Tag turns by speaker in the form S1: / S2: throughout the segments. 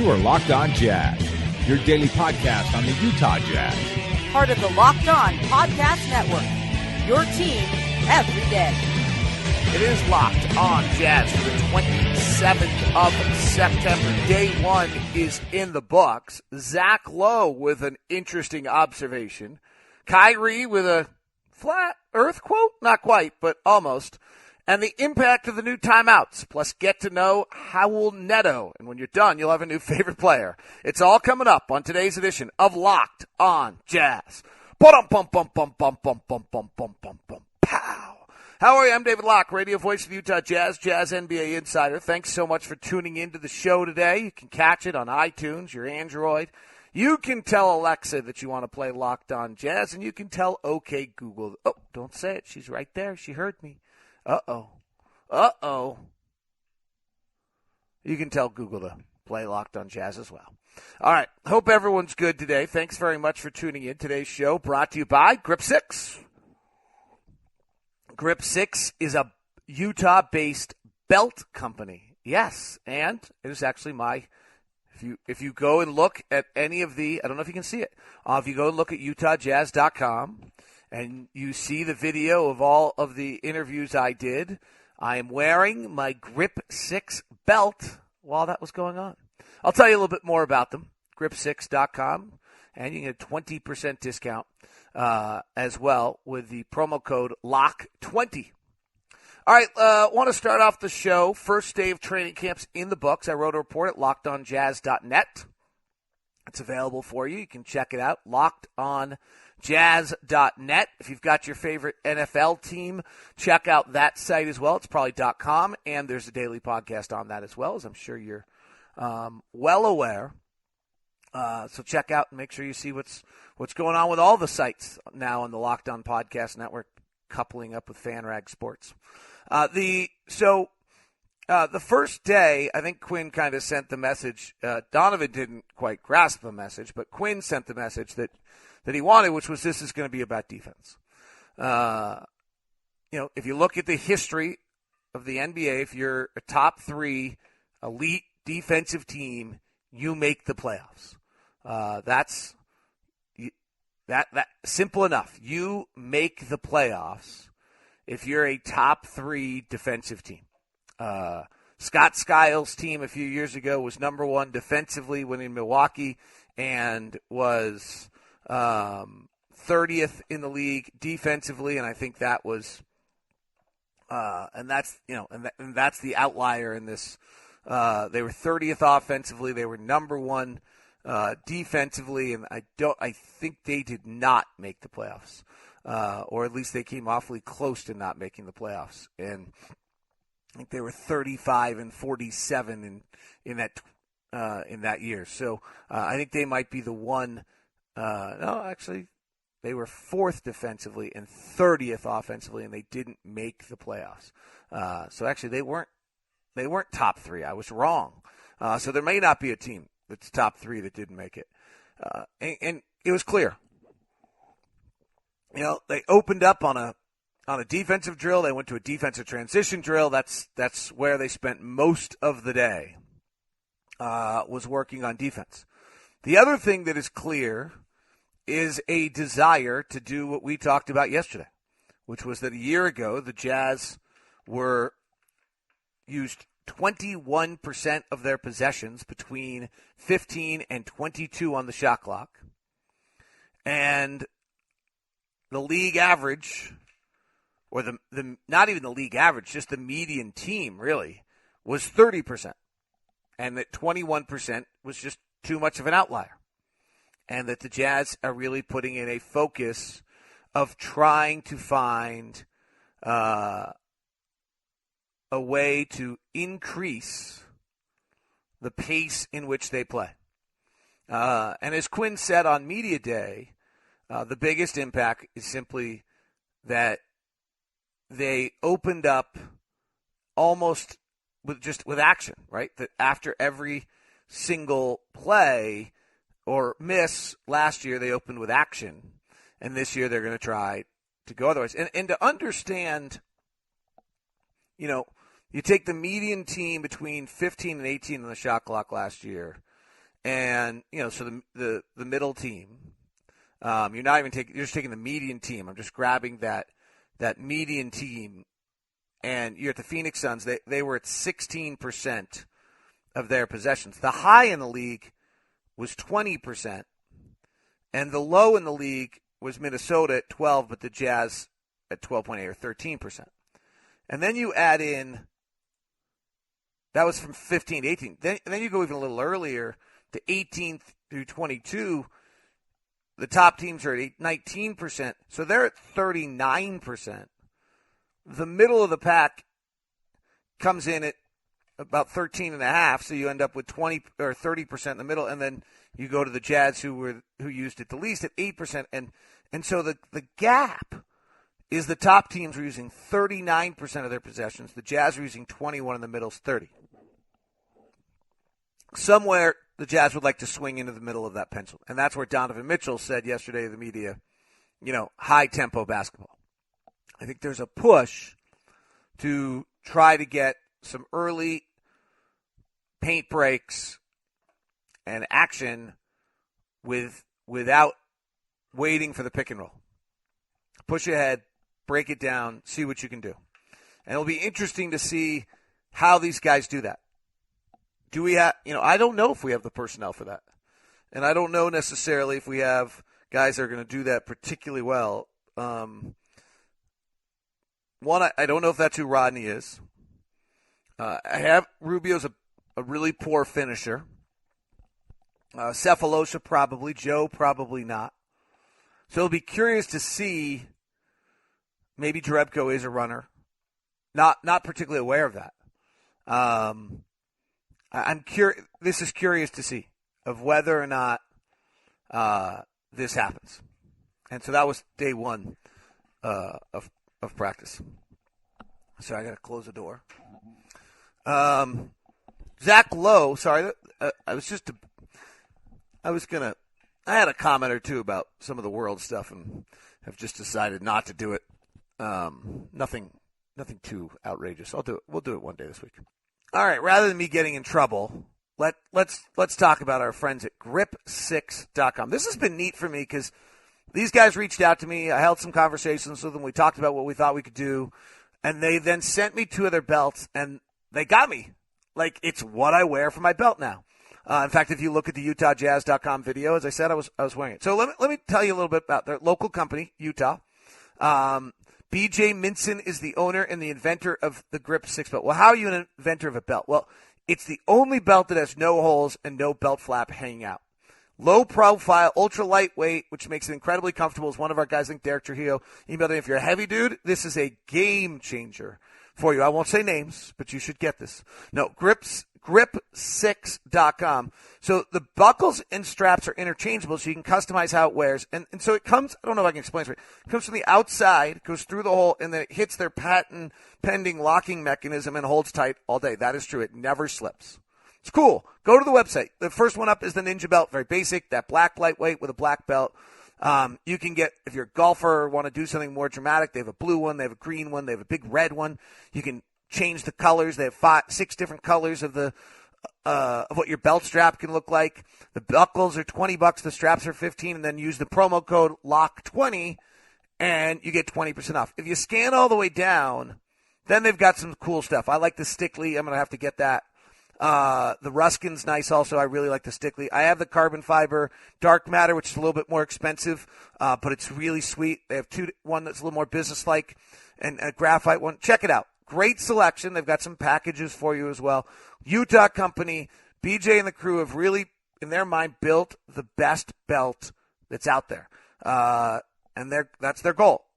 S1: You are Locked On Jazz, your daily podcast on the Utah Jazz.
S2: Part of the Locked On Podcast Network, your team every day.
S3: It is Locked On Jazz for the 27th of September. Day one is in the books. Zach Lowe with an interesting observation. Kyrie with a flat earth quote? Not quite, but almost. And the impact of the new timeouts, plus get to know Raul Neto. And when you're done, you'll have a new favorite player. It's all coming up on today's edition of Locked On Jazz. Pow. How are you? I'm David Locke, radio voice of the Utah Jazz, Jazz NBA insider. Thanks so much for tuning into the show today. You can catch it on iTunes, your Android. You can tell Alexa that you want to play Locked On Jazz, and you can tell OK Google. Oh, don't say it. She's right there. She heard me. Uh-oh. You can tell Google to play Locked On Jazz as well. All right. Hope everyone's good today. Thanks very much for tuning in. Today's show brought to you by Grip 6. Grip 6 is a Utah-based belt company. Yes, and it is actually my... If you go and look at any of the... I don't know if you can see it. If you go and look at utahjazz.com... and you see the video of all of the interviews I did, I am wearing my Grip 6 belt while that was going on. I'll tell you a little bit more about them, grip6.com, and you can get a 20% discount as well with the promo code LOCK20. All right, want to start off the show. First day of training camps in the books. I wrote a report at lockedonjazz.net. It's available for you. You can check it out, lockedonjazz.net. If you've got your favorite NFL team, check out that site as well. It's probably .com, and there's a daily podcast on that as well, as I'm sure you're well aware. So check out and make sure you see what's going on with all the sites now on the Locked On Podcast Network, coupling up with FanRag Sports. The first day, I think Quin kind of sent the message. Donovan didn't quite grasp the message, but Quin sent the message that he wanted, which was this is going to be about defense. If you look at the history of the NBA, if you're a top three elite defensive team, you make the playoffs. That's simple enough. You make the playoffs if you're a top three defensive team. Scott Skiles' team a few years ago was number one defensively when in Milwaukee and was 30th in the league defensively, and I think that was and that's the outlier in this. They were 30th offensively, they were number one defensively, and I think they did not make the playoffs, or at least they came awfully close to not making the playoffs, and I think they were 35 and 47 in that year. So I think they might be the one. No, actually, they were fourth defensively and 30th offensively, and they didn't make the playoffs. So actually, they weren't top three. I was wrong. So there may not be a team that's top three that didn't make it. And it was clear. They opened up on a defensive drill. They went to a defensive transition drill. That's where they spent most of the day, was working on defense. The other thing that is clear is a desire to do what we talked about yesterday, which was that a year ago the Jazz used 21% of their possessions between 15 and 22 on the shot clock. And the league average, or the not even the league average, just the median team really, was 30%. And that 21% was just too much of an outlier. And that the Jazz are really putting in a focus of trying to find a way to increase the pace in which they play. And as Quin said on Media Day, the biggest impact is simply that they opened up almost with action, right? That after every single play or miss last year, they opened with action. And this year they're going to try to go otherwise. And to understand, you take the median team between 15 and 18 on the shot clock last year, And, so the middle team, you're not even you're just taking the median team. I'm just grabbing that median team. And you're at the Phoenix Suns. They were at 16% of their possessions. The high in the league was 20%. And the low in the league was Minnesota at 12, but the Jazz at 12.8 or 13%. And then you add in, that was from 15 to 18. Then you go even a little earlier to 18 through 22. The top teams are at 19%. So they're at 39%. The middle of the pack comes in at about 13.5, so you end up with 20 or 30% in the middle, and then you go to the Jazz who used it the least at 8%, and so the gap is the top teams are using 39% of their possessions. The Jazz are using 21, in the middle's 30. Somewhere the Jazz would like to swing into the middle of that pencil, and that's where Donovan Mitchell said yesterday to the media, high tempo basketball. I think there's a push to try to get some early paint breaks and action without waiting for the pick and roll. Push ahead, break it down, see what you can do. And it'll be interesting to see how these guys do that. Do we have, I don't know if we have the personnel for that. And I don't know necessarily if we have guys that are going to do that particularly well. One, I don't know if that's who Rodney is. I have Rubio's a really poor finisher. Cephalosha probably. Joe probably not. So it'll be curious to see. Maybe Jerebko is a runner. Not particularly aware of that. I'm curious. This is curious to see of whether or not this happens. And so that was day one of practice. So I got to close the door. Zach Lowe. Sorry, I had a comment or two about some of the world stuff and have just decided not to do it. Nothing too outrageous. I'll do it. We'll do it one day this week. All right. Rather than me getting in trouble, let's talk about our friends at grip6.com. This has been neat for me because these guys reached out to me. I held some conversations with them. We talked about what we thought we could do, and they then sent me 2 of their belts, and they got me. Like, it's what I wear for my belt now. In fact, if you look at the UtahJazz.com video, as I said, I was wearing it. So let me tell you a little bit about their local company, Utah. BJ Minson is the owner and the inventor of the Grip 6 belt. Well, how are you an inventor of a belt? Well, it's the only belt that has no holes and no belt flap hanging out. Low profile, ultra lightweight, which makes it incredibly comfortable. As one of our guys, I think Derek Trujillo, emailed me, if you're a heavy dude, this is a game changer for you. I won't say names, but you should get this. No, grip6.com. So the buckles and straps are interchangeable, so you can customize how it wears. And so it comes, I don't know if I can explain it right. It comes from the outside, goes through the hole, and then it hits their patent pending locking mechanism and holds tight all day. That is true. It never slips. It's cool. Go to the website. The first one up is the Ninja belt. Very basic. That black lightweight with a black belt. You can get, if you're a golfer or want to do something more dramatic, they have a blue one, they have a green one, they have a big red one. You can change the colors. They have 6 different colors of what your belt strap can look like. The buckles are $20. The straps are $15, and then use the promo code LOCK20 and you get 20% off. If you scan all the way down, then they've got some cool stuff. I like the Stickley. I'm going to have to get that. The Ruskin's nice also. I really like the Stickley. I have the carbon fiber dark matter, which is a little bit more expensive, but it's really sweet. They have one that's a little more businesslike and a graphite one. Check it out. Great selection. They've got some packages for you as well. Utah company, BJ and the crew have really, in their mind, built the best belt that's out there. And that's their goal.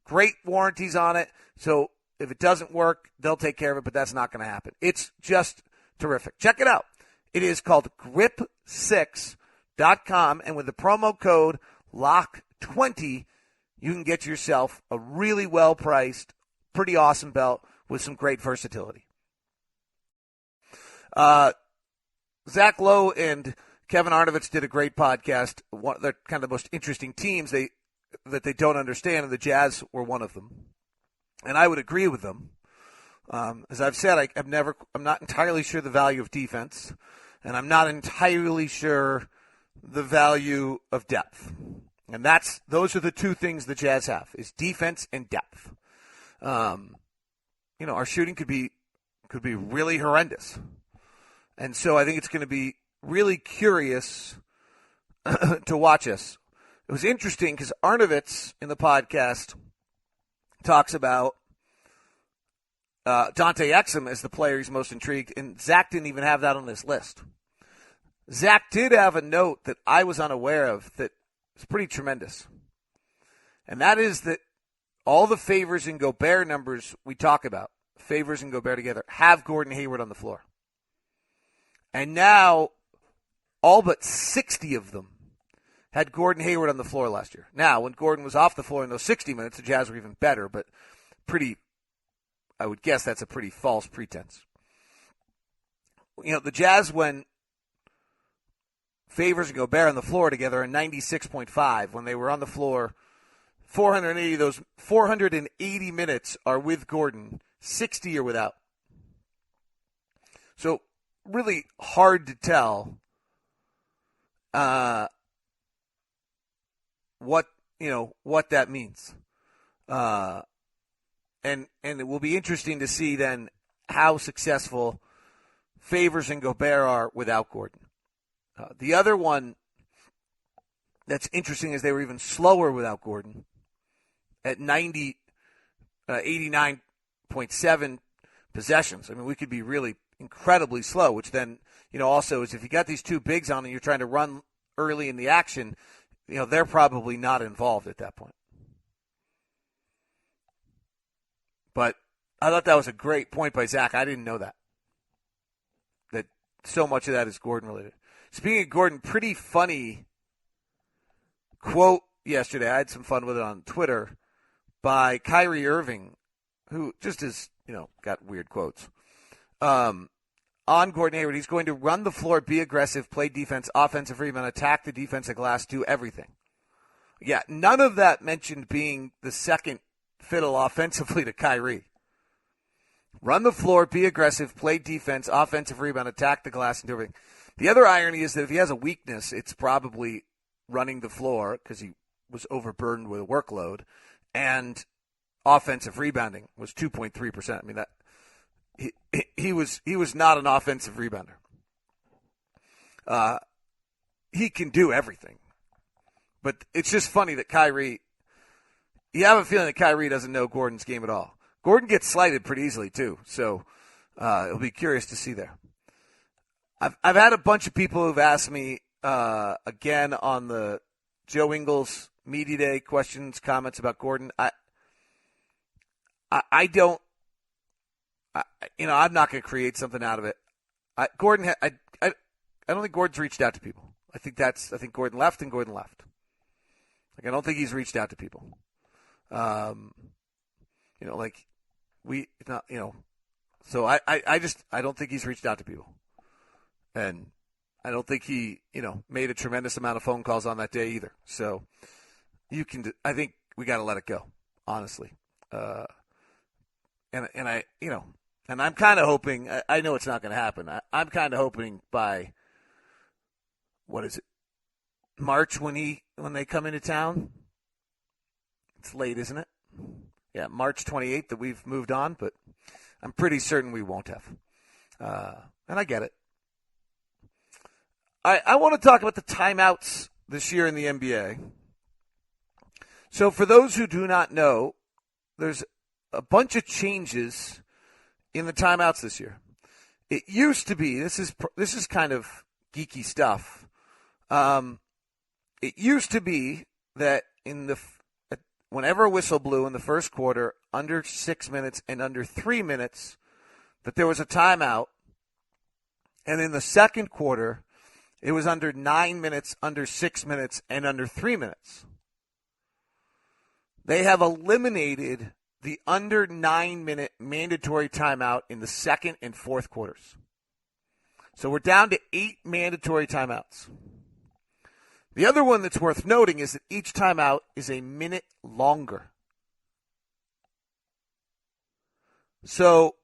S3: Great warranties on it. So if it doesn't work, they'll take care of it, but that's not going to happen. It's just terrific. Check it out. It is called grip6.com, and with the promo code LOCK20, you can get yourself a really well-priced, pretty awesome belt with some great versatility. Zach Lowe and Kevin Arnovitz did a great podcast. They're kind of the most interesting teams that they don't understand, and the Jazz were one of them. And I would agree with them. As I've said, I'm not entirely sure the value of defense, And I'm not entirely sure the value of depth. And those are the two things the Jazz have, is defense and depth. Our shooting could be really horrendous. And so I think it's going to be really curious to watch us. It was interesting because Arnovitz in the podcast talks about Dante Exum as the player he's most intrigued, and Zach didn't even have that on his list. Zach did have a note that I was unaware of that is pretty tremendous. And that is that all the Favors and Gobert numbers we talk about, Favors and Gobert together, have Gordon Hayward on the floor. And now all but 60 of them had Gordon Hayward on the floor last year. Now, when Gordon was off the floor in those 60 minutes, the Jazz were even better, but I would guess that's a pretty false pretense. The Jazz, when Favors and Gobert on the floor together, are 96.5. When they were on the floor, 480 minutes are with Gordon, 60 are without. So really hard to tell what that means. And it will be interesting to see then how successful Favors and Gobert are without Gordon. The other one that's interesting is they were even slower without Gordon at 89.7 possessions. I mean, we could be really incredibly slow, which then, also is if you got these two bigs on and you're trying to run early in the action, they're probably not involved at that point. But I thought that was a great point by Zach. I didn't know that so much of that is Gordon related. Speaking of Gordon, pretty funny quote yesterday. I had some fun with it on Twitter by Kyrie Irving, who just is, got weird quotes. On Gordon Hayward, he's going to run the floor, be aggressive, play defense, offensive rebound, attack the defensive glass, do everything. Yeah, none of that mentioned being the second fiddle offensively to Kyrie. Run the floor, be aggressive, play defense, offensive rebound, attack the glass, and do everything. The other irony is that if he has a weakness, it's probably running the floor because he was overburdened with a workload, and offensive rebounding was 2.3%. I mean, that he was not an offensive rebounder. He can do everything, but it's just funny that Kyrie. You have a feeling that Kyrie doesn't know Gordon's game at all. Gordon gets slighted pretty easily too, so it'll be curious to see there. I've had a bunch of people who've asked me again on the Joe Ingles Media Day questions, comments about Gordon. I'm not going to create something out of it. I don't think Gordon's reached out to people. I think Gordon left and Gordon left. I don't think he's reached out to people. So I don't think he's reached out to people. And I don't think he, made a tremendous amount of phone calls on that day either. So I think we got to let it go, honestly. And I'm kind of hoping, I know it's not going to happen. I'm kind of hoping by, what is it, March when they come into town? It's late, isn't it? Yeah, March 28th that we've moved on, but I'm pretty certain we won't have. And I get it. I want to talk about the timeouts this year in the NBA. So for those who do not know, there's a bunch of changes in the timeouts this year. It used to be, this is kind of geeky stuff. It used to be that whenever a whistle blew in the first quarter, under 6 minutes and under 3 minutes, that there was a timeout. And in the second quarter, it was under 9 minutes, under 6 minutes, and under 3 minutes. They have eliminated the under 9-minute mandatory timeout in the second and fourth quarters. So we're down to 8 mandatory timeouts. The other one that's worth noting is that each timeout is a minute longer. So,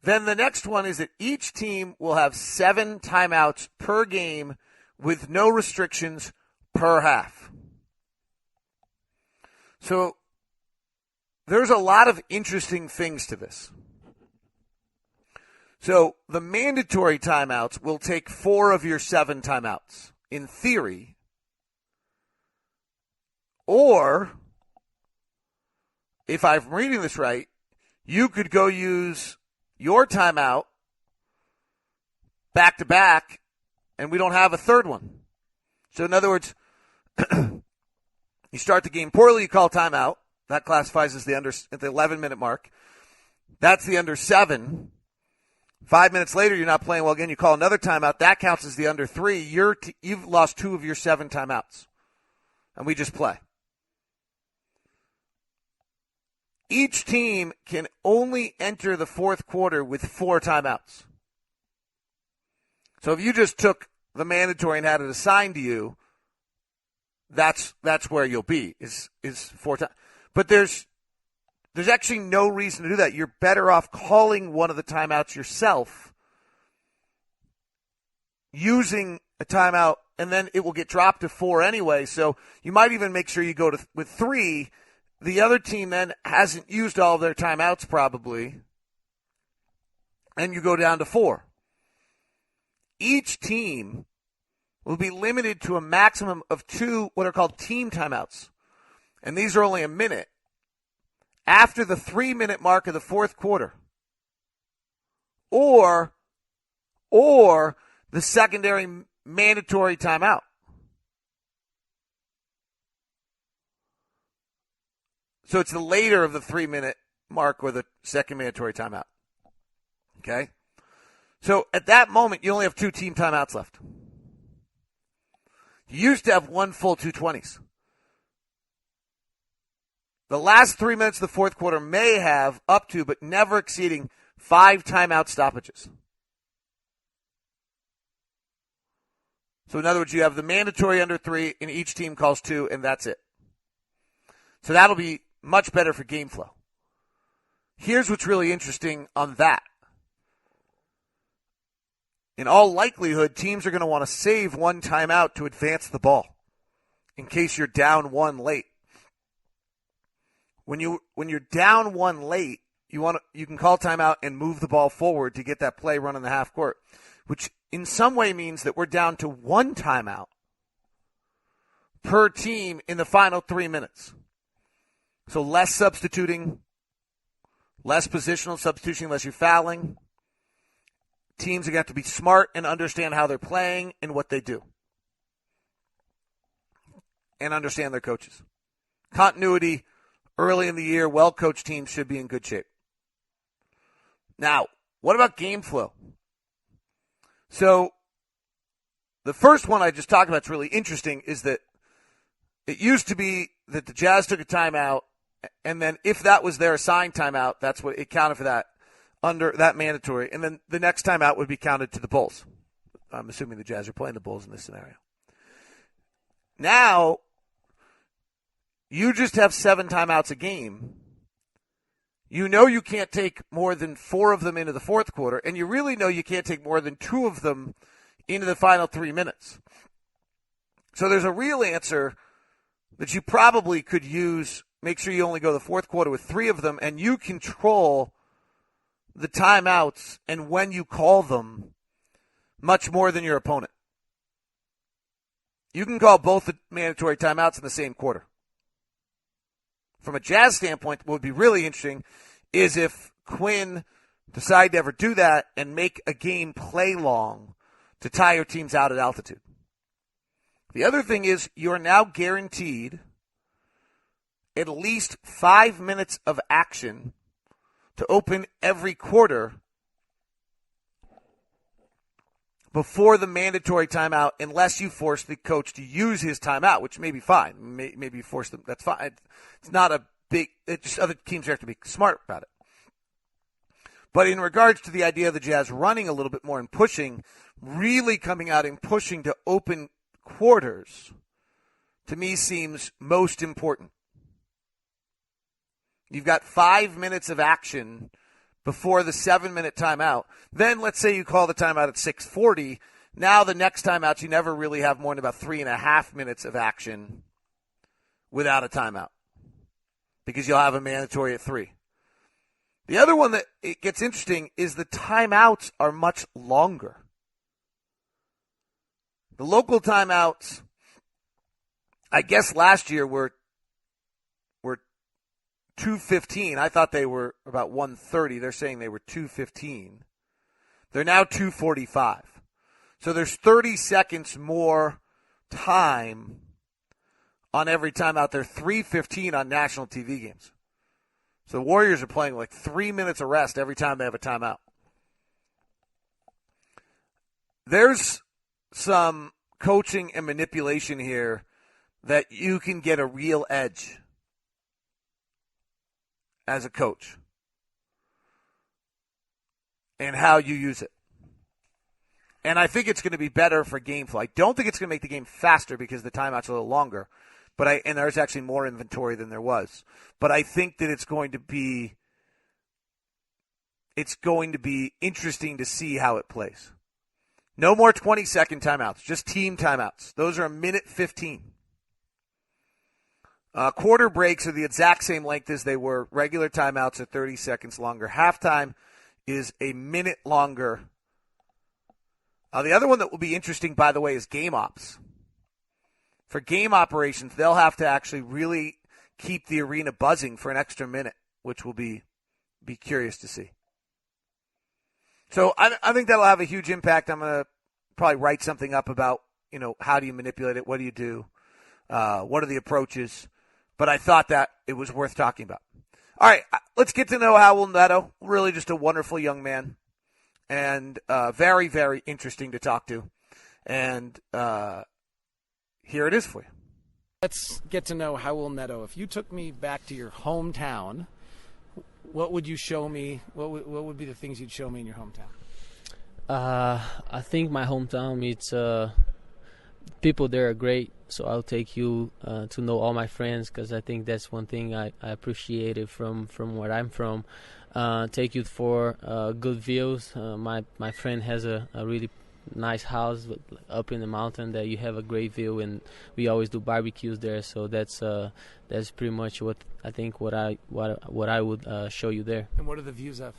S3: Then the next one is that each team will have 7 timeouts per game with no restrictions per half. So there's a lot of interesting things to this. So the mandatory timeouts will take 4 of your 7 timeouts, in theory. Or, if I'm reading this right, you could go use your timeout back to back, and we don't have a third one. So in other words, you start the game poorly, you call timeout. That classifies as the under at the 11-minute mark. That's the under 7. 5 minutes later, you're not playing well again. You call another timeout. That counts as the under 3. You've lost 2 of your 7 timeouts, and we just play. Each team can only enter the fourth quarter with 4 timeouts. So if you just took the mandatory and had it assigned to you, that's where you'll be, is 4 times. But there's actually no reason to do that. You're better off calling one of the timeouts yourself, using a timeout, and then it will get dropped to 4 anyway. So you might even make sure you go with 3. The other team then hasn't used all of their timeouts probably, and you go down to 4. Each team will be limited to a maximum of 2 what are called team timeouts. And these are only a minute after the 3-minute mark of the fourth quarter, or the secondary mandatory timeout. So it's the later of the 3-minute mark or the second mandatory timeout. Okay? So at that moment, you only have 2 team timeouts left. You used to have 1 full 220s. The last 3 minutes of the fourth quarter may have up to, but never exceeding, 5 timeout stoppages. So in other words, you have the mandatory under 3, and each team calls 2, and that's it. So that'll be much better for game flow. Here's what's really interesting on that. In all likelihood, teams are going to want to save 1 timeout to advance the ball in case you're down 1 late. When you're down 1 late, you can call timeout and move the ball forward to get that play run in the half court, which in some way means that we're down to 1 timeout per team in the final 3 minutes. So less substituting, less positional substitution unless you're fouling. Teams are going to have to be smart and understand how they're playing and what they do. And understand their coaches. Continuity early in the year, well-coached teams should be in good shape. Now, what about game flow? So the first one I just talked about is really interesting is that it used to be that the Jazz took a timeout, and then if that was their assigned timeout, that's what it counted for that under that mandatory. And then the next timeout would be counted to the Bulls. I'm assuming the Jazz are playing the Bulls in this scenario. Now, you just have 7 timeouts a game. You know you can't take more than 4 of them into the fourth quarter, and you really know you can't take more than 2 of them into the final 3 minutes. So there's a real answer that you probably could use. Make sure you only go the fourth quarter with 3 of them, and you control the timeouts and when you call them much more than your opponent. You can call both the mandatory timeouts in the same quarter. From a Jazz standpoint, what would be really interesting is if Quinn decided to ever do that and make a game play long to tire teams out at altitude. The other thing is you're now guaranteed at least 5 minutes of action to open every quarter before the mandatory timeout, unless you force the coach to use his timeout, which may be fine. Maybe you force them. That's fine. It's not a big. It just other teams have to be smart about it. But in regards to the idea of the Jazz running a little bit more and pushing, really coming out and pushing to open quarters, to me seems most important. You've got 5 minutes of action before the 7-minute timeout. Then let's say you call the timeout at 6:40. Now the next timeout, you never really have more than about 3.5 minutes of action without a timeout because you'll have a mandatory at 3. The other one that it gets interesting is the timeouts are much longer. The local timeouts, I guess last year were 2:15. I thought they were about 1:30. They're saying they were 2:15. They're now 2:45. So there's 30 seconds more time on every timeout. They're 3:15 on national TV games. So the Warriors are playing like 3 minutes of rest every time they have a timeout. There's some coaching and manipulation here that you can get a real edge as a coach and how you use it. And I think it's going to be better for game flow. I don't think it's going to make the game faster because the timeout's a little longer. And there's actually more inventory than there was. But I think that it's going to be interesting to see how it plays. No more 20-second timeouts, just team timeouts. Those are 1:15. Quarter breaks are the exact same length as they were. Regular timeouts are 30 seconds longer. Halftime is a minute longer. The other one that will be interesting, by the way, is game ops. For game operations, they'll have to actually really keep the arena buzzing for an extra minute, which will be curious to see. So I think that'll have a huge impact. I'm going to probably write something up about, how do you manipulate it? What do you do? What are the approaches? But I thought that it was worth talking about. All right, let's get to know Raul Neto. Really just a wonderful young man and very, very interesting to talk to. And here it is for you.
S4: Let's get to know Raul Neto. If you took me back to your hometown, what would you show me? What would be the things you'd show me in your hometown?
S5: I think my hometown, it's people there are great. So I'll take you to know all my friends because I think that's one thing I appreciated from where I'm from. Take you for good views. My friend has a really nice house up in the mountain that you have a great view, and we always do barbecues there. So that's pretty much what I think what I would show you there.
S4: And what are the views of?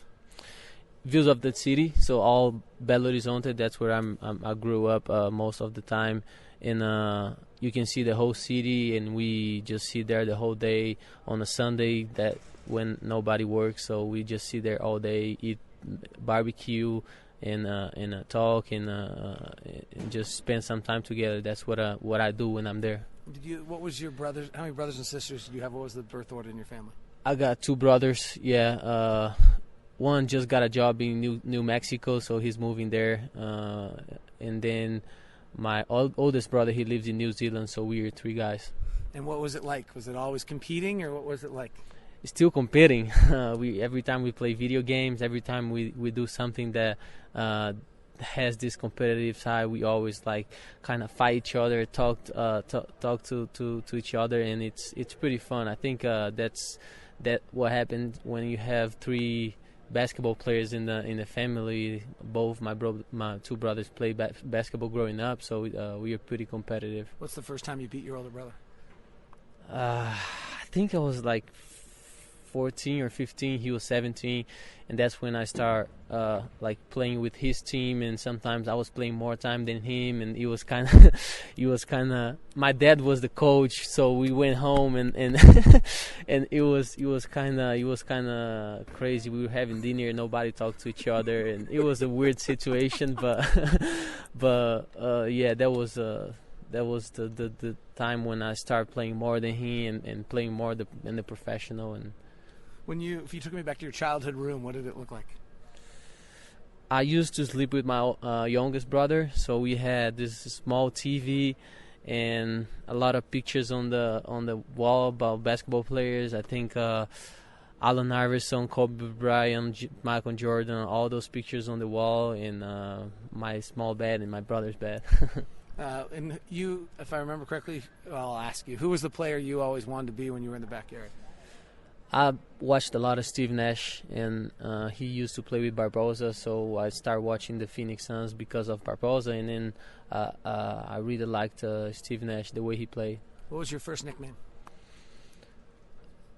S5: Views of the city. So all Belo Horizonte. That's where I grew up most of the time, and you can see the whole city, and we just sit there the whole day on a Sunday that when nobody works. So we just sit there all day, eat barbecue. And talk and just spend some time together. That's what I do when I'm there.
S4: What was your brothers? How many brothers and sisters did you have? What was the birth order in your family?
S5: I got 2 brothers. Yeah, one just got a job in New Mexico, so he's moving there. And then my oldest brother, he lives in New Zealand, so we're 3 guys.
S4: And what was it like? Was it always competing, or what was it like?
S5: Still competing. Every time we play video games, every time we do something that has this competitive side, we always kind of fight each other, talk to each other, and it's pretty fun. I think that's what happens when you have 3 basketball players in the family. Both my 2 brothers played basketball growing up, so we are pretty competitive.
S4: What's the first time you beat your older brother?
S5: I think I was 14 or 15. He was 17, and that's when I start playing with his team, and sometimes I was playing more time than him, and it was kind of my dad was the coach, so we went home and and it was kind of crazy. We were having dinner, nobody talked to each other, and it was a weird situation, but yeah, that was the time when I started playing more than he and playing more than the professional. And
S4: if you took me back to your childhood room, what did it look like?
S5: I used to sleep with my youngest brother, so we had this small TV and a lot of pictures on the wall about basketball players. I think Allen Iverson, Kobe Bryant, Michael Jordan, all those pictures on the wall, and my small bed and my brother's bed.
S4: And you, if I remember correctly, I'll ask you, who was the player you always wanted to be when you were in the backyard?
S5: I watched a lot of Steve Nash, and he used to play with Barbosa, so I started watching the Phoenix Suns because of Barbosa, and then I really liked Steve Nash, the way he played.
S4: What was your first nickname?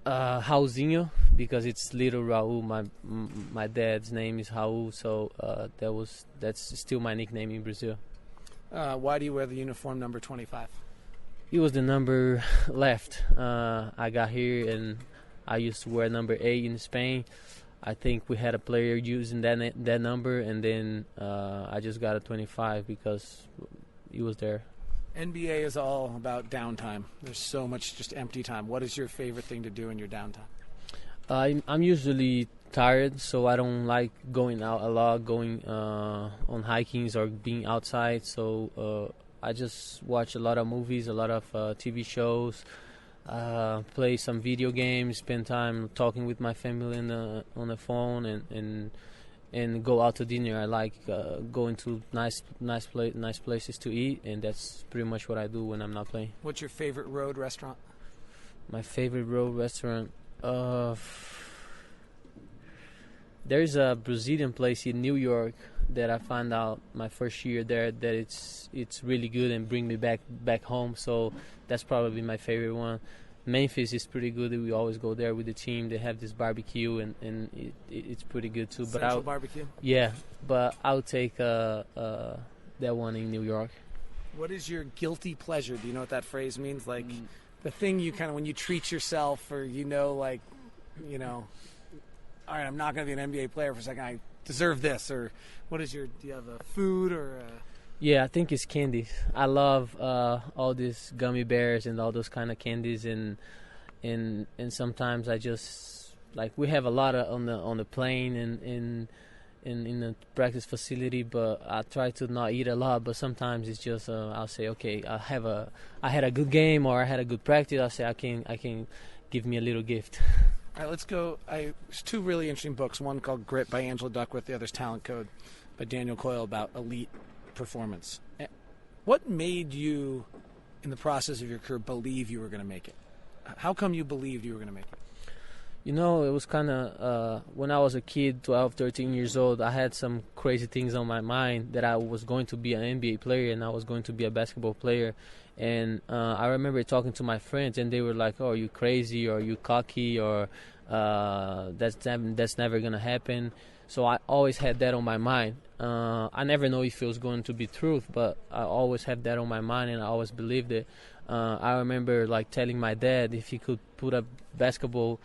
S5: Raulzinho, because it's little Raul. My dad's name is Raul, so that's still my nickname in Brazil.
S4: Why do you wear the uniform number 25?
S5: It was the number left. I got here and I used to wear number 8 in Spain. I think we had a player using that number, and then I just got a 25 because it was there.
S4: NBA is all about downtime. There's so much just empty time. What is your favorite thing to do in your downtime?
S5: I'm usually tired, so I don't like going out a lot, going on hikings or being outside. So I just watch a lot of movies, a lot of TV shows, play some video games, spend time talking with my family on the phone, and go out to dinner. I like going to nice places to eat, and that's pretty much what I do when I'm not playing.
S4: What's your favorite road restaurant?
S5: My favorite road restaurant? There's a Brazilian place in New York that I found out my first year there that it's really good and bring me back home. So that's probably my favorite one. Memphis is pretty good. We always go there with the team. They have this barbecue, and it's pretty good too.
S4: Central barbecue?
S5: Yeah, but I'll take that one in New York.
S4: What is your guilty pleasure? Do you know what that phrase means? Like the thing you kind of, when you treat yourself, or all right, I'm not going to be an NBA player for a second. I deserve this. Or do you have a food or
S5: Yeah, I think it's candies. I love all these gummy bears and all those kind of candies, and sometimes I just, like, we have a lot of on the plane and in the practice facility, but I try to not eat a lot. But sometimes it's just I'll say, okay, I had a good game or I had a good practice. I'll say I can give me a little gift.
S4: All right, let's go. There's 2 really interesting books. One called Grit by Angela Duckworth. The other's Talent Code by Daniel Coyle, about elite performance. What made you, in the process of your career, believe you were going to make it? How come you believed you were going to make it?
S5: You know, it was kind of, when I was a kid, 12, 13 years old, I had some crazy things on my mind that I was going to be an NBA player and I was going to be a basketball player. And I remember talking to my friends, and they were like, "Oh, you crazy, or you cocky, or that's never going to happen." So I always had that on my mind. I never know if it was going to be truth, but I always had that on my mind, and I always believed it. I remember like telling my dad if he could put a basketball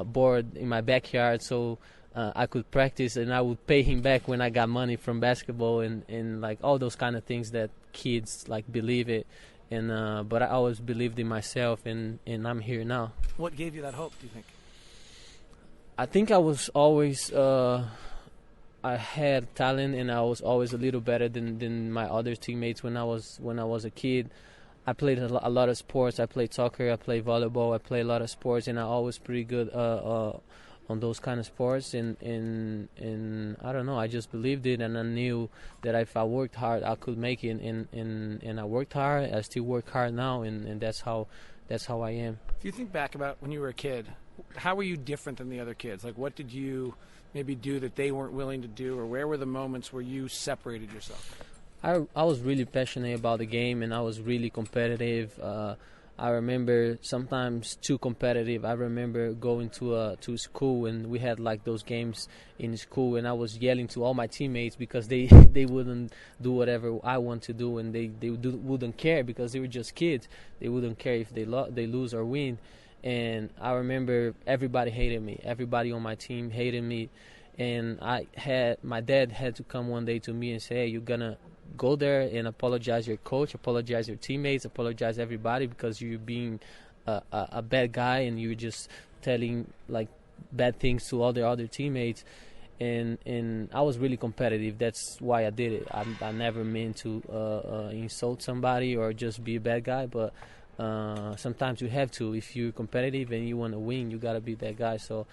S5: board in my backyard so I could practice, and I would pay him back when I got money from basketball, and like all those kind of things that kids like believe it. And but I always believed in myself, and I'm here now.
S4: What gave you that hope, do you think?
S5: I think I was always I had talent, and I was always a little better than my other teammates when I was a kid. I played a lot of sports. I played soccer, I played volleyball, I played a lot of sports, and I was pretty good on those kind of sports. And I don't know, I just believed it, and I knew that if I worked hard, I could make it. And I worked hard. I still work hard now, and that's how I am.
S4: If you think back about when you were a kid, how were you different than the other kids? Like, what did you maybe do that they weren't willing to do, or where were the moments where you separated yourself?
S5: I was really passionate about the game, and I was really competitive. I remember sometimes too competitive. I remember going to school, and we had like those games in school, and I was yelling to all my teammates because they wouldn't do whatever I want to do, and they wouldn't care because they were just kids. They wouldn't care if they lose or win. And I remember everybody hated me. Everybody on my team hated me. And my dad had to come one day to me and say, "Hey, you're gonna go there and apologize your coach, apologize your teammates, apologize everybody because you're being a bad guy and you're just telling like bad things to all the other teammates." And I was really competitive. That's why I did it. I never meant to insult somebody or just be a bad guy, but sometimes you have to. If you're competitive and you want to win, you gotta be that guy. So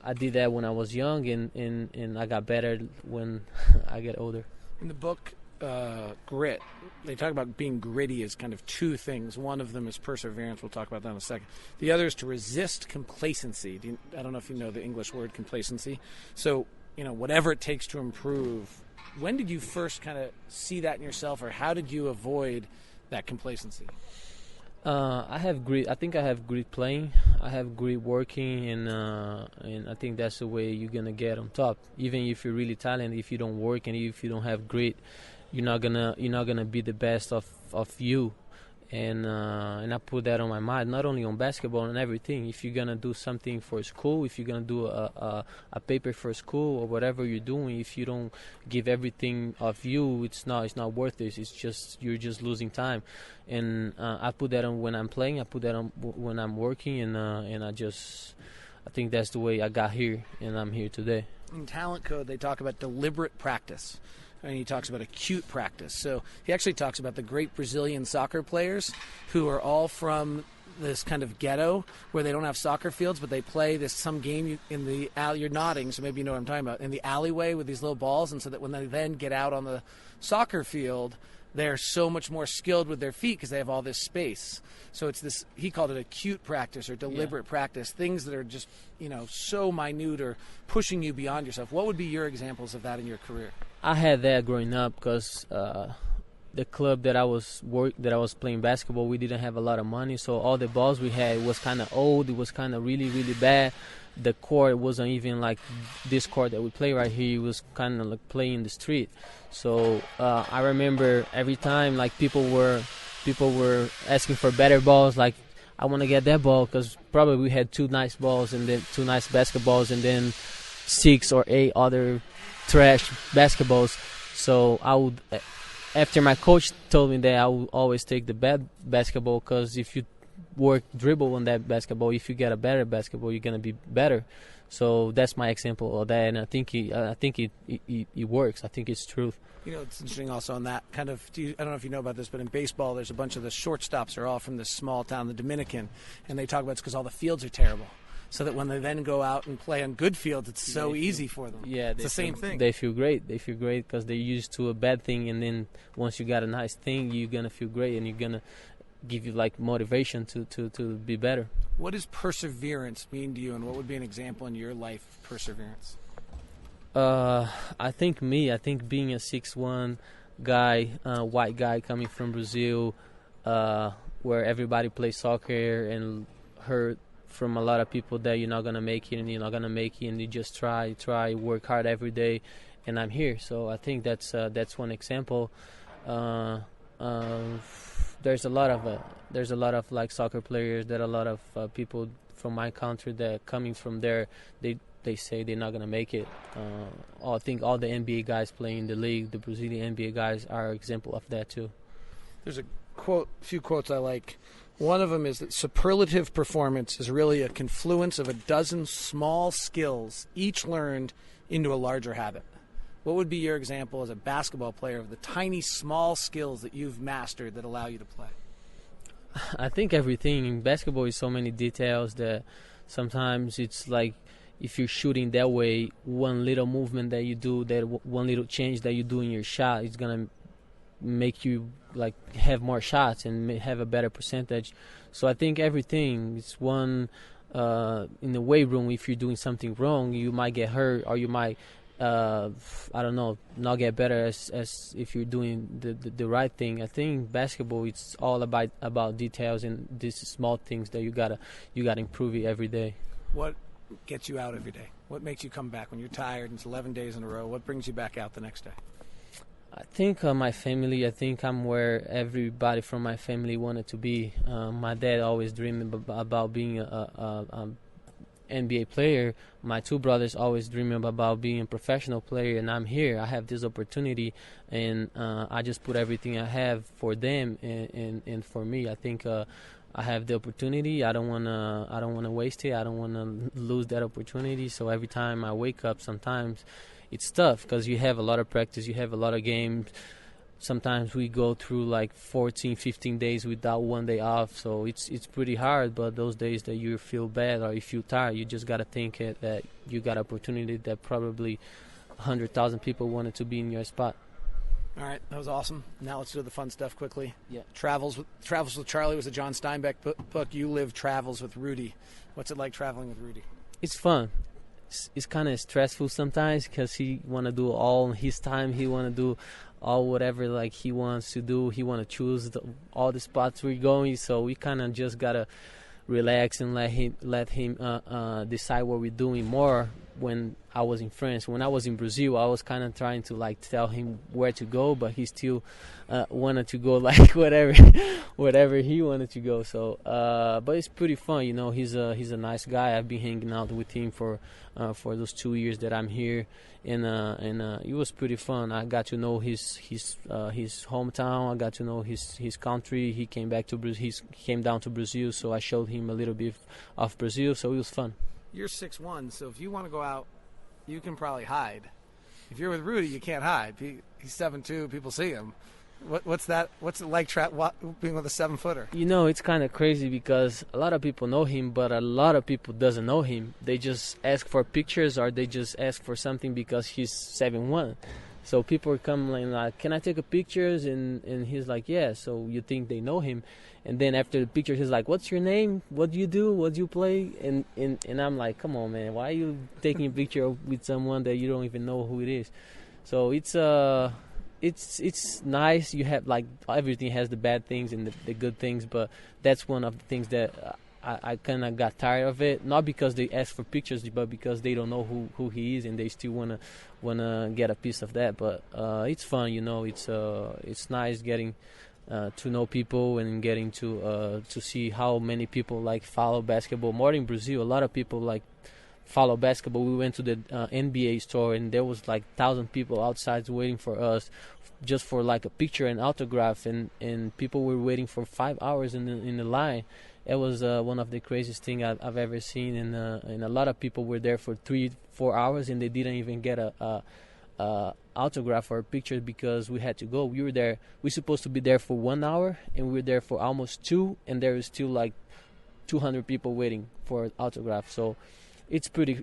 S5: I did that when I was young, and I got better when I get older.
S4: In the book, grit, they talk about being gritty as kind of two things. One of them is perseverance. We'll talk about that in a second. The other is to resist complacency. I don't know if you know the English word complacency. So, whatever it takes to improve. When did you first kind of see that in yourself, or how did you avoid that complacency?
S5: I have grit. I think I have grit playing. I have grit working, and I think that's the way you're gonna get on top. Even if you're really talented, if you don't work and if you don't have grit, you're not gonna be the best of you. And I put that on my mind, not only on basketball and everything. If you're gonna do something for school, if you're gonna do a paper for school or whatever you're doing, if you don't give everything of you, it's not worth it. It's just you're just losing time. And I put that on when I'm playing. I put that on when I'm working, and I think that's the way I got here, and I'm here today.
S4: In Talent Code, they talk about deliberate practice. And he talks about acute practice. So he actually talks about the great Brazilian soccer players who are all from this kind of ghetto where they don't have soccer fields, but they play some game in the alley. You're nodding, so maybe you know what I'm talking about. In the alleyway with these little balls, and so that when they then get out on the soccer field, they're so much more skilled with their feet because they have all this space. So it's this, he called it acute practice or deliberate practice, things that are just, so minute or pushing you beyond yourself. What would be your examples of that in your career?
S5: I had that growing up because the club that I was playing basketball, we didn't have a lot of money, so all the balls we had was kind of old. It was kind of really, really bad. The court wasn't even like this court that we play right here. It was kind of like playing in the street. So I remember every time like people were asking for better balls. Like, I want to get that ball because probably we had 2 nice balls and then 2 nice basketballs and then 6 or 8 other trash basketballs. So I would, after my coach told me that, I would always take the bad basketball because if you dribble on that basketball, if you get a better basketball, you're gonna be better. So that's my example of that, and I think it works. I think it's true.
S4: It's interesting also on that kind of, I don't know if you know about this, but in baseball, there's a bunch of the shortstops are all from this small town, the Dominican, and they talk about it's because all the fields are terrible. So that when they then go out and play on good fields, it's so easy for them. Yeah, it's the same thing.
S5: They feel great. They feel great because they're used to a bad thing, and then once you got a nice thing, you're gonna feel great, and you're gonna give you like motivation to be better.
S4: What does perseverance mean to you, and what would be an example in your life of perseverance?
S5: I think being a 6'1" guy, white guy coming from Brazil, where everybody plays soccer, and heard from a lot of people that you're not gonna make it, and you're not gonna make it, and you just try, work hard every day, and I'm here. So I think that's one example. There's a lot of like soccer players, that a lot of people from my country that coming from there, they say they're not gonna make it. I think all the NBA guys playing in the league, the Brazilian NBA guys, are an example of that too.
S4: There's a few quotes I like. One of them is that superlative performance is really a confluence of a dozen small skills, each learned into a larger habit. What would be your example as a basketball player of the tiny, small skills that you've mastered that allow you to play?
S5: I think everything in basketball is so many details that sometimes it's like if you're shooting that way, one little movement that you do, that one little change that you do in your shot is going to make you like have more shots and have a better percentage. So I think everything is one. In the weight room, if you're doing something wrong, you might get hurt, or you might not get better as if you're doing the right thing. I think basketball, it's all about details and these small things that you gotta improve it every day.
S4: What gets you out every day? What makes you come back when you're tired and it's 11 days in a row? What brings you back out the next day?
S5: I think my family. I think I'm where everybody from my family wanted to be. My dad always dreamed about being a NBA player. My 2 brothers always dreaming about being a professional player, and I'm here. I have this opportunity, and I just put everything I have for them and for me. I think I have the opportunity. I don't wanna waste it. I don't wanna lose that opportunity. So every time I wake up, sometimes it's tough because you have a lot of practice, you have a lot of games. Sometimes we go through like 14, 15 days without one day off, so it's pretty hard. But those days that you feel bad or you feel tired, you just got to think that you got opportunity that probably 100,000 people wanted to be in your spot.
S4: All right, that was awesome. Now let's do the fun stuff quickly.
S5: Yeah.
S4: Travels with Charlie was a John Steinbeck book. You live Travels with Rudy. What's it like traveling with Rudy?
S5: It's fun. It's kind of stressful sometimes because he want to do all his time. He want to do all whatever like he wants to do. He want to choose all the spots we're going. So we kind of just gotta relax and let him decide what we're doing more. When I was in France, when I was in Brazil, I was kind of trying to like tell him where to go, but he still wanted to go like whatever he wanted to go. So, but it's pretty fun, you know. He's a nice guy. I've been hanging out with him for those 2 years that I'm here, and it was pretty fun. I got to know his hometown. I got to know his country. He came back to Brazil. He came down to Brazil, so I showed him a little bit of Brazil. So it was fun.
S4: You're 6'1", so if you want to go out, you can probably hide. If you're with Rudy, you can't hide. He's 7'2", people see him. What's that? What's it like being with a 7-footer?
S5: You know, it's kind of crazy because a lot of people know him, but a lot of people doesn't know him. They just ask for pictures or they just ask for something because he's 7'1". So people are coming like, can I take a pictures? And he's like, yeah. So you think they know him. And then after the picture, he's like, what's your name? What do you do? What do you play? And I'm like, come on, man. Why are you taking a picture with someone that you don't even know who it is? So it's nice. You have like everything has the bad things and the good things, but that's one of the things that I kind of got tired of it. Not because they ask for pictures, but because they don't know who he is and they still wanna get a piece of that. But it's fun, you know. It's nice getting to know people and getting to see how many people like follow basketball. More in Brazil, a lot of people like follow basketball. We went to the NBA store and there was like 1,000 people outside waiting for us just for like a picture and autograph, and people were waiting for 5 hours in the line. It was one of the craziest thing I've ever seen, and a lot of people were there for 3-4 hours and they didn't even get a autograph or a picture because we had to go. We were supposed to be there for 1 hour and we were there for almost 2, and there was still like 200 people waiting for an autograph. So it's pretty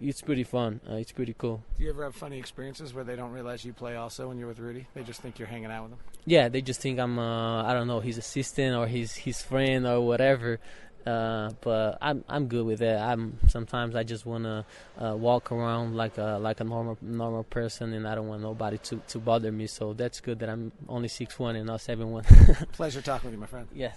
S5: fun. It's pretty cool.
S4: Do you ever have funny experiences where they don't realize you play also when you're with Rudy? They just think you're hanging out with him?
S5: Yeah, they just think I'm I don't know, his assistant or his friend or whatever. But I'm good with that. Sometimes I just wanna walk around like a normal person, and I don't want nobody to bother me. So that's good that I'm only 6'1" and not 7'1".
S4: Pleasure talking with you, my friend.
S5: Yeah.